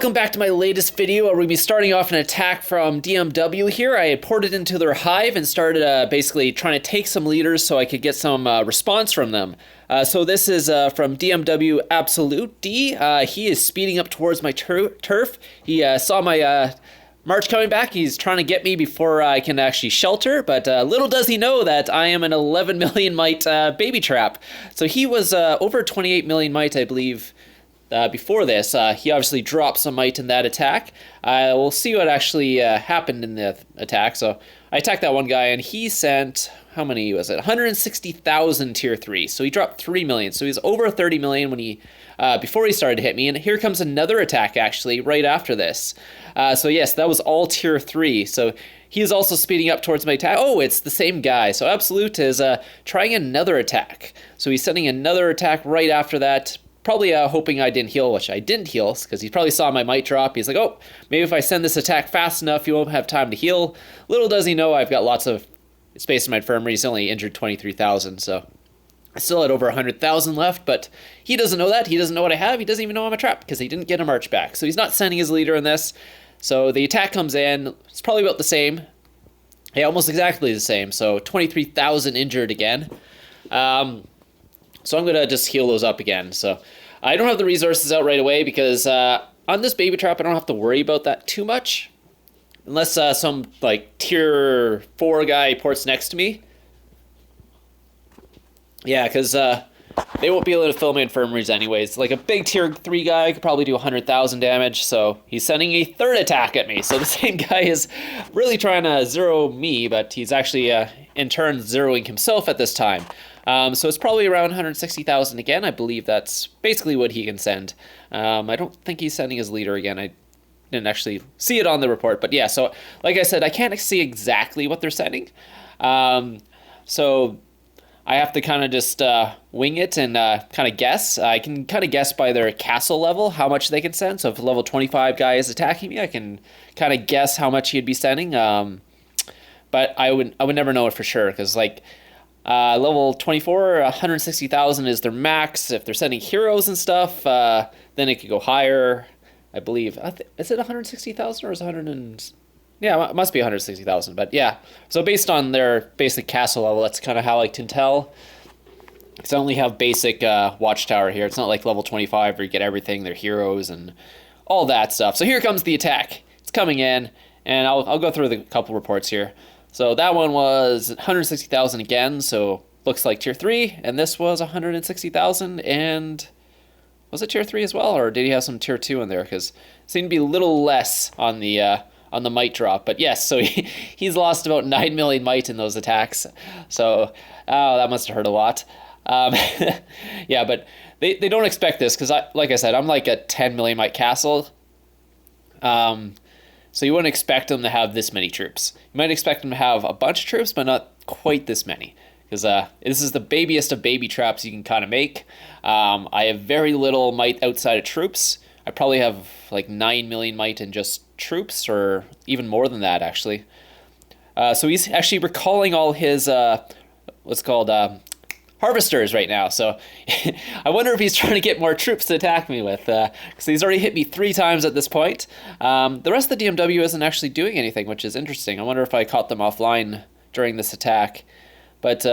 welcome back to my latest video. We're going to be starting off an attack from DMW here. I had ported into their hive and started basically trying to take some leaders so I could get some response from them. So this is from DMW Absolute D. He is speeding up towards my turf. He saw my march coming back. He's trying to get me before I can actually shelter, but little does he know that I am an 11 million mite baby trap. So he was over 28 million mite, I believe, before this. He obviously dropped some mite in that attack. We'll see what actually happened in the attack. So I attacked that one guy, and he sent, how many was it? 160,000 tier 3. So he dropped 3 million. So he was over 30 million when he before he started to hit me. And here comes another attack, actually, right after this. So yes, that was all tier 3. So he is also speeding up towards my attack. Oh, it's the same guy. So Absolute is trying another attack. So he's sending another attack right after that. Probably hoping I didn't heal, which I didn't heal, because he probably saw my mite drop. He's like, oh, maybe if I send this attack fast enough, you won't have time to heal. Little does he know I've got lots of space in my infirmary. He's only injured 23,000, so I still had over 100,000 left, but he doesn't know that. He doesn't know what I have. He doesn't even know I'm a trap, because he didn't get a march back. So he's not sending his leader in this. So the attack comes in. It's probably about the same. Yeah, almost exactly the same. So 23,000 injured again. So I'm going to just heal those up again. So I don't have the resources out right away because on this baby trap, I don't have to worry about that too much. Unless some like tier 4 guy ports next to me. Yeah, because they won't be able to fill my infirmaries anyways. Like a big tier 3 guy could probably do 100,000 damage. So he's sending a third attack at me. So the same guy is really trying to zero me, but he's actually in turn zeroing himself at this time. So it's probably around 160,000 again. I believe that's basically what he can send. I don't think he's sending his leader again. I didn't actually see it on the report. But yeah, so like I said, I can't see exactly what they're sending. So I have to kind of just wing it and kind of guess. I can kind of guess by their castle level how much they can send. So if a level 25 guy is attacking me, I can kind of guess how much he'd be sending. But I would never know it for sure because like... level 24, 160,000 is their max. If they're sending heroes and stuff, then it could go higher, I believe. Is it 160,000 or is it 100 and... Yeah, it must be 160,000, but yeah. So based on their basic castle level, that's kind of how I can tell. Because I only have basic watchtower here. It's not like level 25 where you get everything, their heroes and all that stuff. So here comes the attack. It's coming in, and I'll go through the couple reports here. So that one was 160,000 again, so looks like tier 3, and this was 160,000, and was it tier 3 as well, or did he have some tier 2 in there? Because it seemed to be a little less on the mite drop, but yes, so he's lost about 9 million mite in those attacks, so that must have hurt a lot. Yeah, but they don't expect this, because like I said, I'm like a 10 million mite castle. So you wouldn't expect them to have this many troops. You might expect them to have a bunch of troops, but not quite this many. Because this is the babiest of baby traps you can kind of make. I have very little mite outside of troops. I probably have like 9 million mite in just troops, or even more than that, actually. So he's actually recalling all his, what's called, harvesters right now, so I wonder if he's trying to get more troops to attack me with, because he's already hit me 3 times at this point. The rest of the DMW isn't actually doing anything, which is interesting. I wonder if I caught them offline during this attack. But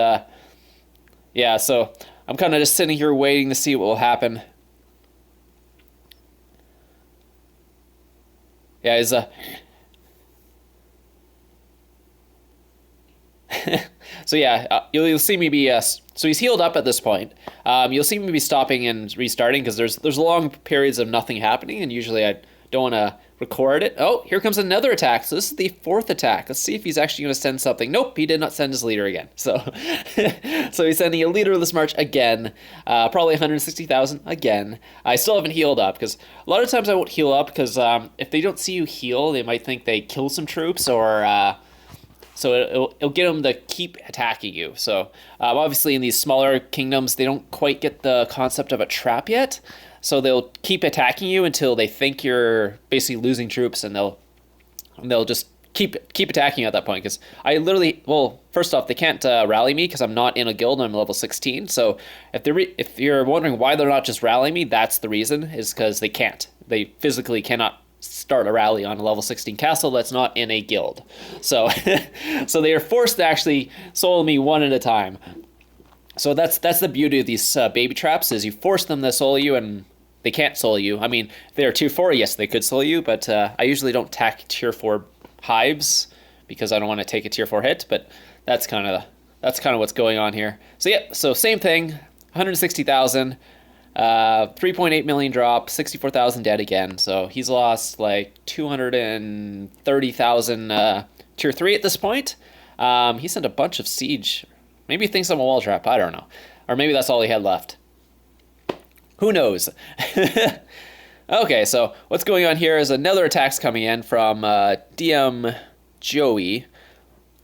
yeah, so I'm kind of just sitting here waiting to see what will happen. Yeah, he's so yeah, you'll see me be so he's healed up at this point. You'll see me be stopping and restarting because there's long periods of nothing happening, and usually I don't want to record it. Oh, here comes another attack. So this is the 4th attack. Let's see if he's actually going to send something. Nope, he did not send his leader again. So so he's sending a leaderless march again. Probably 160,000 again. I still haven't healed up because a lot of times I won't heal up because if they don't see you heal, they might think they killed some troops, or so it'll get them to keep attacking you. So obviously in these smaller kingdoms, they don't quite get the concept of a trap yet. So they'll keep attacking you until they think you're basically losing troops, and they'll just keep attacking you at that point. Because I literally, well, first off, they can't rally me because I'm not in a guild and I'm level 16. So if you're wondering why they're not just rallying me, that's the reason, is because they can't. they physically cannot start a rally on a level 16 castle that's not in a guild. So so they are forced to actually solo me one at a time. So that's the beauty of these baby traps, is you force them to solo you, and they can't solo you. I mean, if they're tier 4, yes, they could solo you, but I usually don't tack tier 4 hives because I don't want to take a tier 4 hit, but that's kind of what's going on here. So yeah, so same thing, 160,000, 3.8 million drop, 64,000 dead again. So he's lost like 230,000 tier 3 at this point. He sent a bunch of siege. Maybe he thinks I'm a wall trap, I don't know. Or maybe that's all he had left. Who knows? Okay, so what's going on here is another attack's coming in from DM Joey.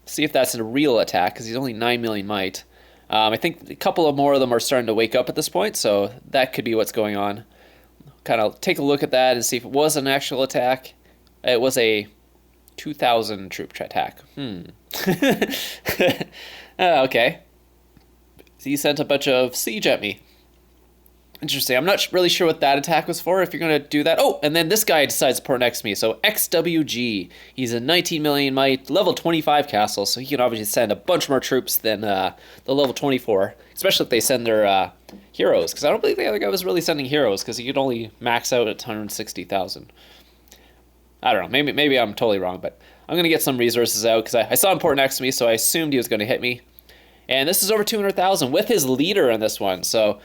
See if that's a real attack, because he's only 9 million might. I think a couple of more of them are starting to wake up at this point, so that could be what's going on. Kind of take a look at that and see if it was an actual attack. It was a 2,000 troop attack. Okay. So he sent a bunch of siege at me. Interesting. I'm not really sure what that attack was for, if you're going to do that. Oh, and then this guy decides to port next to me. So XWG. He's a 19 million might, level 25 castle, so he can obviously send a bunch more troops than the level 24, especially if they send their heroes, because I don't believe the other guy was really sending heroes, because he could only max out at 160,000. I don't know. Maybe I'm totally wrong, but I'm going to get some resources out, because I saw him port next to me, so I assumed he was going to hit me. And this is over 200,000 with his leader in this one, so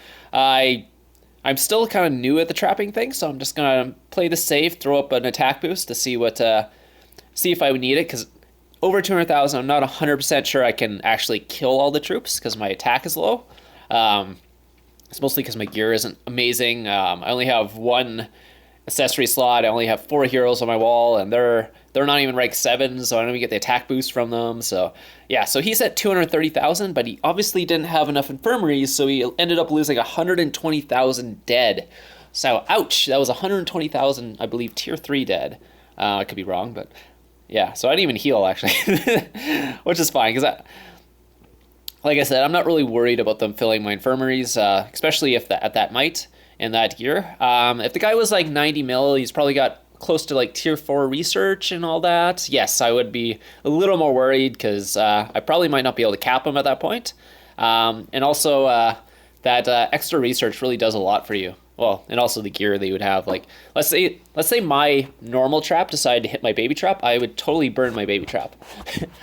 I'm still kind of new at the trapping thing, so I'm just gonna play the safe, throw up an attack boost to see see if I would need it, because over 200,000, I'm not 100% sure I can actually kill all the troops because my attack is low. It's mostly because my gear isn't amazing. I only have one accessory slot. I only have 4 heroes on my wall, and they're not even rank 7, so I don't even get the attack boost from them. So yeah, so he's at 230,000, but he obviously didn't have enough infirmaries, so he ended up losing 120,000 dead. So ouch, that was 120,000, I believe, tier 3 dead. I could be wrong, but yeah, so I didn't even heal actually, which is fine, because like I said, I'm not really worried about them filling my infirmaries, especially if at that might and that gear. If the guy was like 90 mil, he's probably got close to like tier 4 research and all that. Yes, I would be a little more worried, because I probably might not be able to cap him at that point. And also that extra research really does a lot for you. Well, and also the gear they would have. Like, let's say my normal trap decided to hit my baby trap, I would totally burn my baby trap.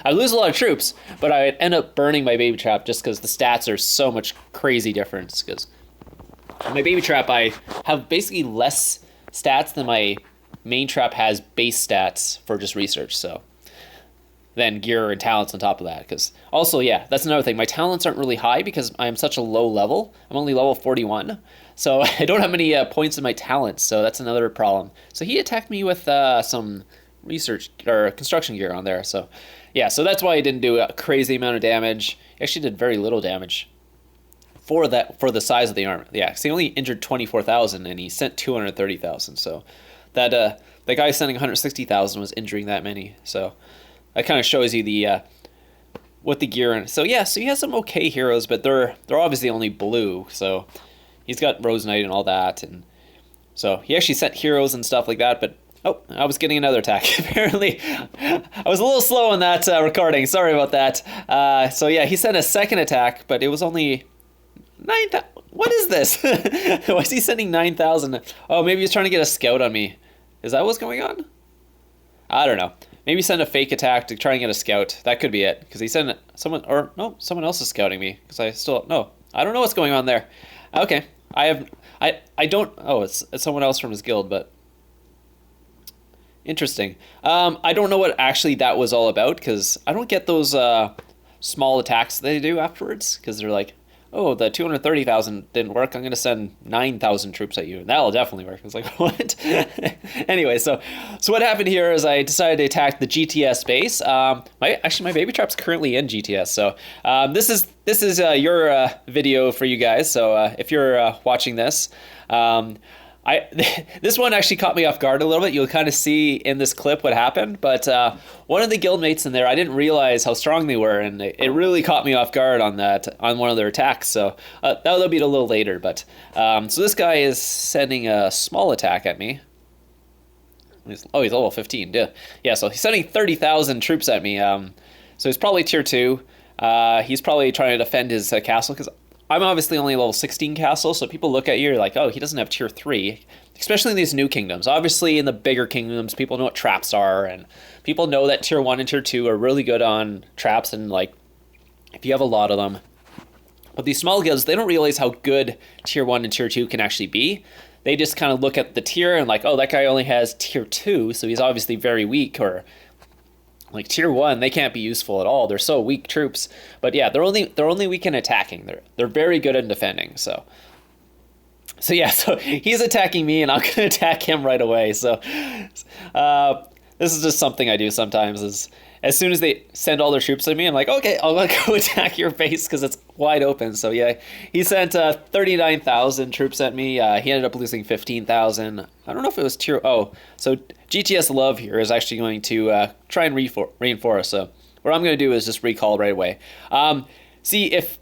I lose a lot of troops, but I would end up burning my baby trap just because the stats are so much crazy difference. Because my baby trap, I have basically less stats than my main trap has base stats for just research, so then gear and talents on top of that. Because also, yeah, that's another thing, my talents aren't really high because I'm such a low level. I'm only level 41, so I don't have many points in my talents, so that's another problem. So he attacked me with some research or construction gear on there, so yeah, so that's why he didn't do a crazy amount of damage. He actually did very little damage for the size of the armor. Yeah, because he only injured 24,000 and he sent 230,000, so that guy sending 160,000 was injuring that many. So that kind of shows you what the gear in. So yeah, so he has some okay heroes, but they're obviously only blue. So he's got Rose Knight and all that, and so he actually sent heroes and stuff like that. But oh, I was getting another attack. Apparently, I was a little slow on that recording. Sorry about that. So yeah, he sent a second attack, but it was only 9,000. What is this? Why is he sending 9,000? Oh, maybe he's trying to get a scout on me. Is that what's going on? I don't know. Maybe send a fake attack to try and get a scout. That could be it. Because he sent someone else is scouting me. Because I don't know what's going on there. Okay. I don't, oh, it's someone else from his guild, but interesting. I don't know what actually that was all about, because I don't get those small attacks they do afterwards, because they're like, oh, the 230,000 didn't work, I'm going to send 9,000 troops at you. And that'll definitely work. I was like, what? Anyway, so what happened here is I decided to attack the GTS base. My baby trap's currently in GTS. So this is your video for you guys. So if you're watching this, this one actually caught me off guard a little bit. You'll kind of see in this clip what happened, but one of the guildmates in there, I didn't realize how strong they were, and it really caught me off guard on one of their attacks. So that'll be a little later. But so this guy is sending a small attack at me. He's level 15. Yeah. So he's sending 30,000 troops at me. So he's probably tier 2. He's probably trying to defend his castle because I'm obviously only level 16 castle. So people look at you, you're like, oh, he doesn't have tier 3. Especially in these new kingdoms. Obviously, in the bigger kingdoms, people know what traps are, and people know that tier 1 and tier 2 are really good on traps, and like if you have a lot of them. But these small guilds, they don't realize how good tier 1 and tier 2 can actually be. They just kind of look at the tier and like, oh, that guy only has tier 2, so he's obviously very weak. Or like tier 1, they can't be useful at all. They're so weak troops. But yeah, they're only weak in attacking. They're very good in defending. So yeah, so he's attacking me, and I'm gonna attack him right away. So this is just something I do sometimes. Is as soon as they send all their troops at me, I'm like, okay, I'll go attack your base because it's wide open. So yeah, he sent 39,000 troops at me. He ended up losing 15,000. I don't know if it was tier. Oh, so GTS Love here is actually going to try and reinforce. So what I'm going to do is just recall right away. See if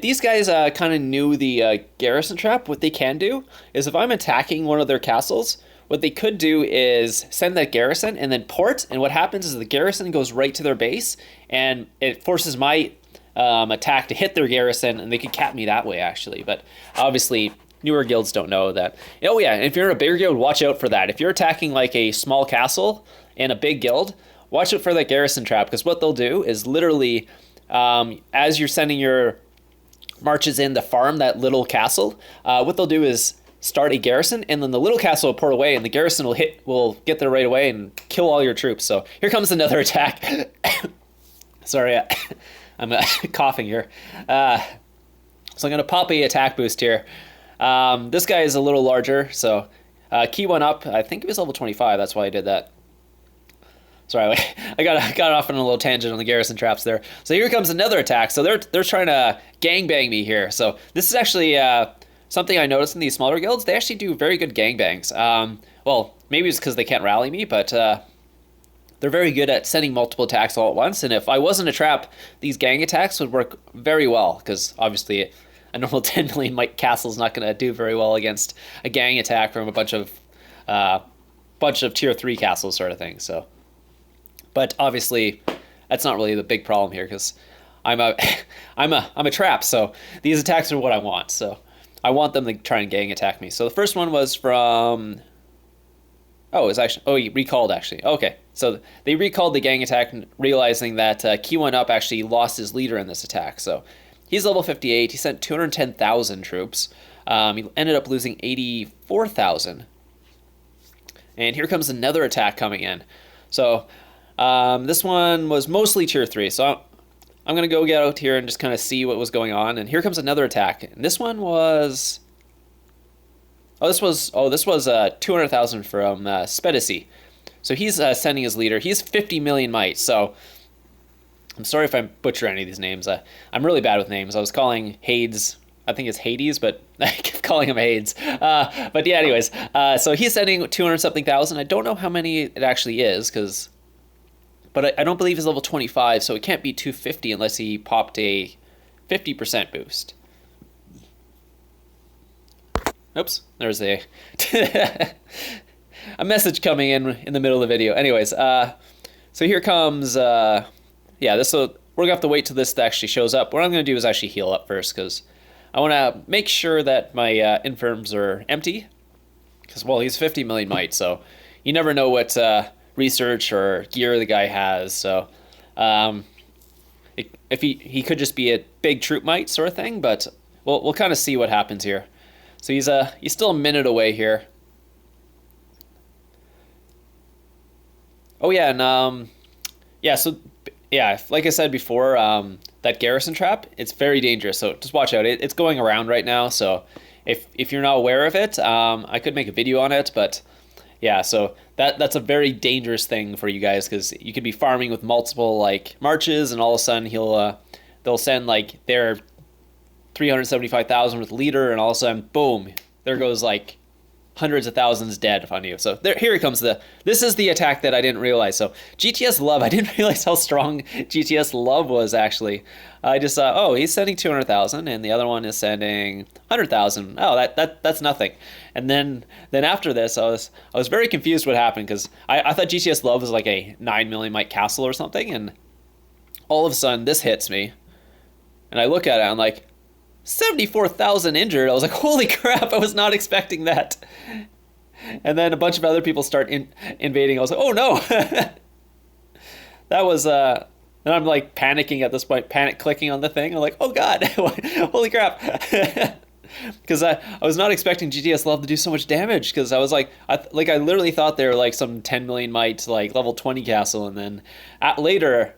these guys kind of knew the garrison trap, what they can do is if I'm attacking one of their castles, what they could do is send that garrison and then port, and what happens is the garrison goes right to their base, and it forces my attack to hit their garrison, and they could cap me that way, actually. But obviously, newer guilds don't know that. Oh yeah, and if you're in a bigger guild, watch out for that. If you're attacking like a small castle in a big guild, watch out for that garrison trap, because what they'll do is literally, as you're sending your marches in to farm that little castle, what they'll do is start a garrison, and then the little castle will port away, and the garrison will get there right away and kill all your troops. So here comes another attack. Sorry, I'm coughing here. So I'm going to pop a attack boost here. This guy is a little larger, so key went up. I think it was level 25, that's why I did that. Sorry, I got off on a little tangent on the garrison traps there. So here comes another attack. So they're trying to gangbang me here. So this is actually something I noticed in these smaller guilds. They actually do very good gangbangs. Well, maybe it's because they can't rally me, but they're very good at sending multiple attacks all at once. And if I wasn't a trap, these gang attacks would work very well, because obviously a normal 10 million might castle is not going to do very well against a gang attack from a bunch of tier 3 castles sort of thing. So, but obviously that's not really the big problem here, because I'm a trap, so these attacks are what I want. So I want them to try and gang attack me. So the first one was from... Oh, it's actually... Oh, he recalled, actually. Okay, so they recalled the gang attack, realizing that Key One Up actually lost his leader in this attack. So he's level 58. He sent 210,000 troops. He ended up losing 84,000. And here comes another attack coming in. So this one was mostly tier 3. So I'm going to go get out here and just kind of see what was going on. And here comes another attack. And this one was... this was 200,000 from Spedici. So he's sending his leader. He's 50 million might. So I'm sorry if I butcher any of these names. I'm really bad with names. I was calling Hades... I think it's Hades, but I keep calling him Hades. But yeah, anyways. So he's sending 200-something thousand. I don't know how many it actually is, because... But I don't believe he's level 25, so it can't be 250 unless he popped a 50% boost. Oops, there's a a message coming in the middle of the video. Anyways, so here comes, we're going to have to wait till this actually shows up. What I'm going to do is actually heal up first, because I want to make sure that my infirms are empty. Because, well, he's 50 million might, so you never know what... research or gear the guy has, so if he could just be a big troop might sort of thing, but we'll kind of see what happens here. So he's still a minute away here. Oh yeah, and so like I said before, that garrison trap, it's very dangerous, so just watch out. It's going around right now, so if you're not aware of it, I could make a video on it, but yeah, so that's a very dangerous thing for you guys, because you could be farming with multiple like marches, and all of a sudden they'll send like their 375,000 with leader, and all of a sudden, boom, there goes like hundreds of thousands dead on you. So here comes this is the attack that I didn't realize. So GTS Love, I didn't realize how strong GTS Love was actually. I just thought, oh, he's sending 200,000 and the other one is sending 100,000. Oh, that's nothing. And then after this, I was very confused what happened, because I thought GTS Love was like a 9 million Mike Castle or something, and all of a sudden this hits me, and I look at it, I'm like, 74,000 injured. I was like, holy crap, I was not expecting that. And then a bunch of other people start invading. I was like, oh no. That was and I'm like panicking at this point, panic clicking on the thing. I'm like, oh god, holy crap. Because I was not expecting GTS Love to do so much damage, because I was like, I literally thought they were like some 10 million might, like level 20 castle, and then later,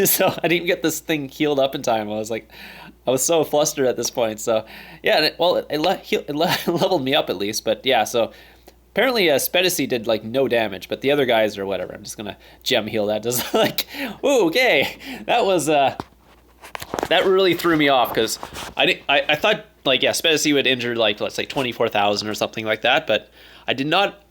so I didn't get this thing healed up in time. I was so flustered at this point. So yeah, it leveled me up at least. But yeah, so apparently Spedici did like no damage, but the other guys or whatever, I'm just gonna gem heal that. Just like, ooh, okay, that was that really threw me off, because I thought like, yeah, Spedici would injure like, let's say 24,000 or something like that, but I did not.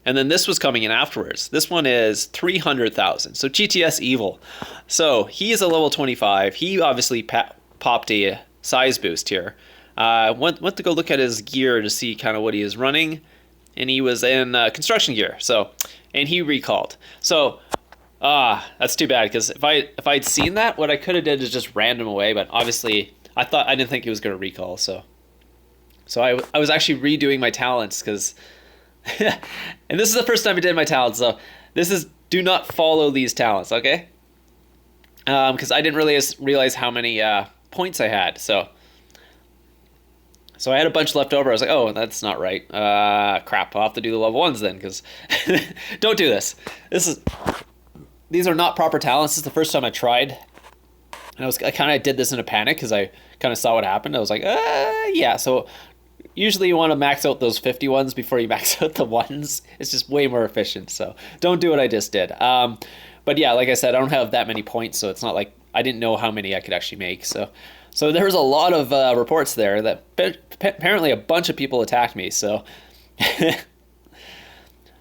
And then this was coming in afterwards. This one is 300,000. So GTS Evil. So he is a level 25. He obviously popped a size boost here. Went to go look at his gear to see kind of what he is running, and he was in construction gear. So, and he recalled. So, that's too bad, because if I'd seen that, what I could have did is just ran him away. But obviously, I didn't think he was going to recall. So I was actually redoing my talents, because. And this is the first time I did my talents, so do not follow these talents, okay? Because I didn't really realize how many points I had, so I had a bunch left over. I was like, oh, that's not right. Crap, I'll have to do the level 1s then, because don't do this. These are not proper talents. This is the first time I tried, and I kind of did this in a panic, because I kind of saw what happened. I was like, yeah, so usually you want to max out those 50 ones before you max out the ones. It's just way more efficient, so don't do what I just did. But yeah, like I said, I don't have that many points, so it's not like I didn't know how many I could actually make. So there was a lot of reports there that apparently a bunch of people attacked me, so...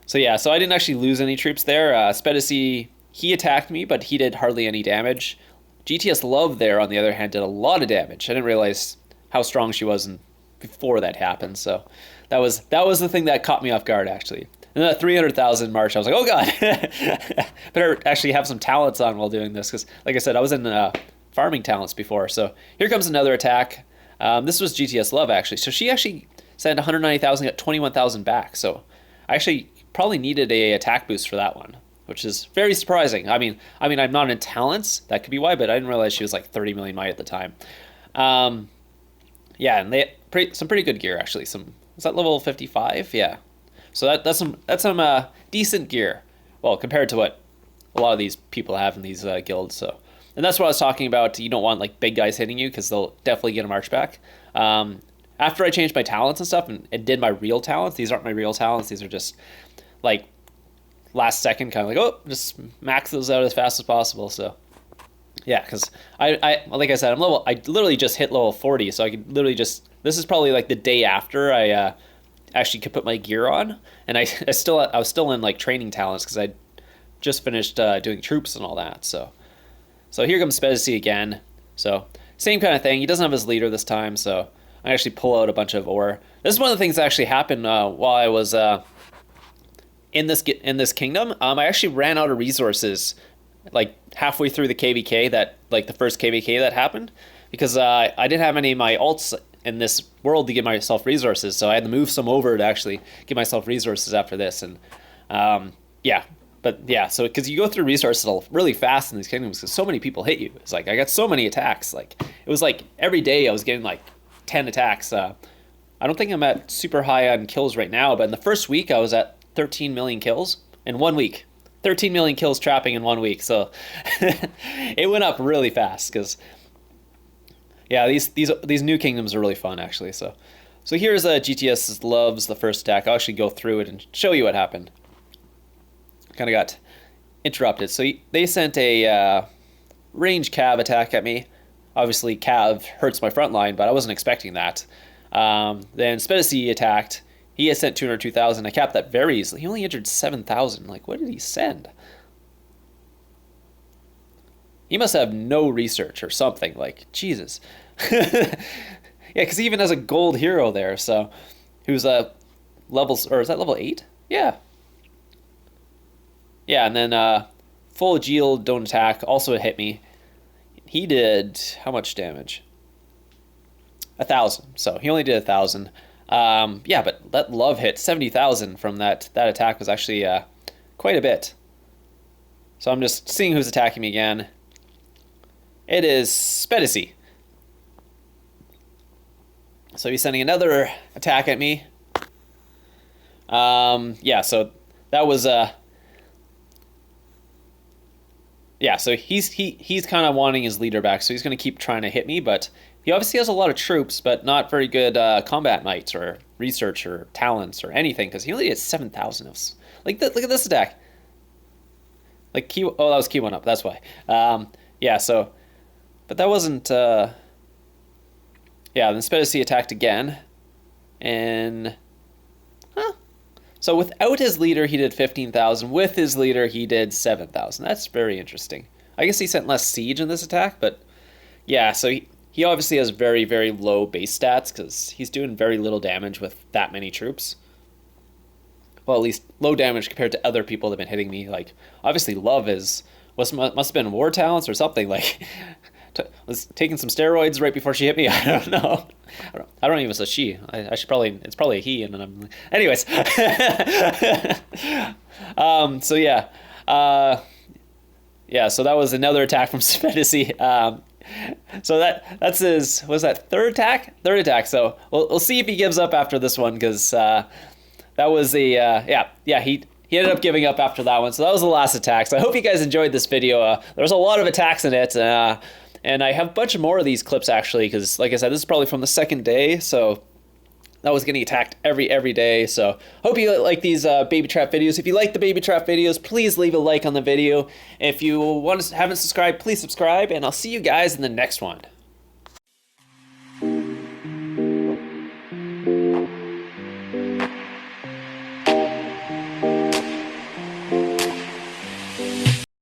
So yeah, so I didn't actually lose any troops there. Spedici, he attacked me, but he did hardly any damage. GTS Love there, on the other hand, did a lot of damage. I didn't realize how strong she was before that happened, so that was the thing that caught me off guard, actually. And that 300,000 march, I was like, oh god, better actually have some talents on while doing this, because like I said, I was in farming talents before. So here comes another attack. This was GTS Love, actually. So she actually sent 190,000, got 21,000 back. So I actually probably needed a attack boost for that one, which is very surprising. I mean, I'm not in talents, that could be why, but I didn't realize she was like 30 million might at the time. Yeah, and they had some pretty good gear, actually. Was that level 55? Yeah. So that's some decent gear. Well, compared to what a lot of these people have in these guilds. So, and that's what I was talking about. You don't want like big guys hitting you, because they'll definitely get a march back. After I changed my talents and stuff and did my real talents, these aren't my real talents. These are just like last second, kind of like, oh, just max those out as fast as possible. So yeah, because I like I said, I literally just hit level 40, so I could literally just, this is probably like the day after I actually could put my gear on, and I was still in like training talents, because I just finished doing troops and all that. So here comes Spedici again. So same kind of thing. He doesn't have his leader this time, so I actually pull out a bunch of ore. This is one of the things that actually happened while I was in this kingdom. I actually ran out of resources like halfway through the KVK, the first KVK that happened, because I didn't have any of my alts in this world to give myself resources, so I had to move some over to actually give myself resources after this. And yeah, but yeah, so because you go through resources really fast in these kingdoms, because so many people hit you. It's like I got so many attacks. Like it was like every day I was getting like 10 attacks. I don't think I'm at super high on kills right now, but in the first week I was at 13 million kills in 1 week. 13 million kills trapping in 1 week, so it went up really fast, because yeah, these new kingdoms are really fun, actually. So here's GTS Love's the first attack. I'll actually go through it and show you what happened. Kind of got interrupted. So they sent a range cav attack at me. Obviously, cav hurts my front line, but I wasn't expecting that. Then Spedici attacked. He has sent 202,000. I capped that very easily. He only injured 7,000. Like, what did he send? He must have no research or something. Like, Jesus. Yeah, because he even has a gold hero there. So, who's levels, or is that level 8? Yeah. Yeah, and then full yield, don't attack. Also hit me. He did how much damage? 1,000. So he only did 1,000. Yeah, but that love hit 70,000 from that attack was actually quite a bit. So I'm just seeing who's attacking me again. It is Spedici. So he's sending another attack at me. Yeah, so that was yeah, so he's kind of wanting his leader back, so he's going to keep trying to hit me, but he obviously has a lot of troops, but not very good combat knights or research or talents or anything, because he only did 7,000 of... Like, look at this attack. Like, key... Oh, that was key 1 up, that's why. Yeah, so... But that wasn't... Yeah, then Spedici attacked again. And... Huh. So without his leader, he did 15,000. With his leader, he did 7,000. That's very interesting. I guess he sent less siege in this attack, but... Yeah, so he obviously has very, very low base stats because he's doing very little damage with that many troops. Well, at least low damage compared to other people that have been hitting me. Like, obviously Love must have been war talents or something. Like, was taking some steroids right before she hit me. I don't know. I don't even know if it's a she. I should probably, it's probably a he. And then I'm, anyways. So yeah. Yeah, so that was another attack from Spedici. So that's his, was that third attack? Third attack. So we'll see if he gives up after this one, because that was a yeah he ended up giving up after that one. So that was the last attack. So I hope you guys enjoyed this video. There's a lot of attacks in it, and I have a bunch more of these clips actually, because like I said, this is probably from the second day. So that was getting attacked every day. So hope you like these baby trap videos. If you like the baby trap videos, please leave a like on the video. If you haven't subscribed, please subscribe, and I'll see you guys in the next one.